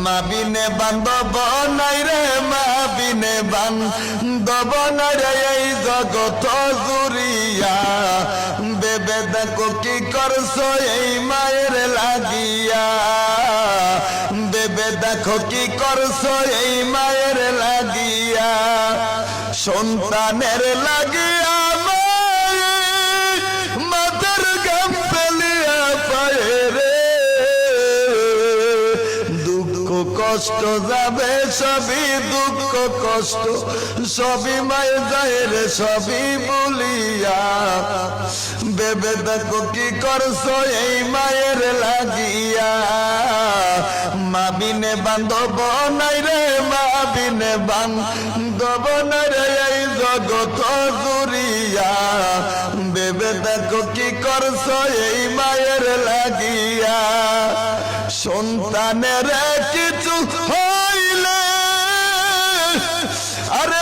মা বিনে বান্ধব নাই রে, মা বিনে বান্ধব নাই রে এই জগত জুড়িয়া। বেবে দেখো কি করছো এই মায়ের লাগিয়া, বেবে দেখো কি করছো এই মায়ের লাগিয়া। সন্তানের লাগিয়া মাথার গাম ফেলিয়া পায়ে রে, দুঃখ কষ্ট যাবে সবই, দুঃখ কষ্ট সবই মায়ের যায় রে সবই বলিয়া। বেবে দেখো কি করছো এই মায়ের লাগিয়া। মা বিনে বান্ধব নাই রে, মা বিনে বান্ধব নাই রে এই জগত জুড়িয়া। বেবে দেখো কি করছো এই মায়ের লাগিয়া। সন্তানের কিছু হইলে আরে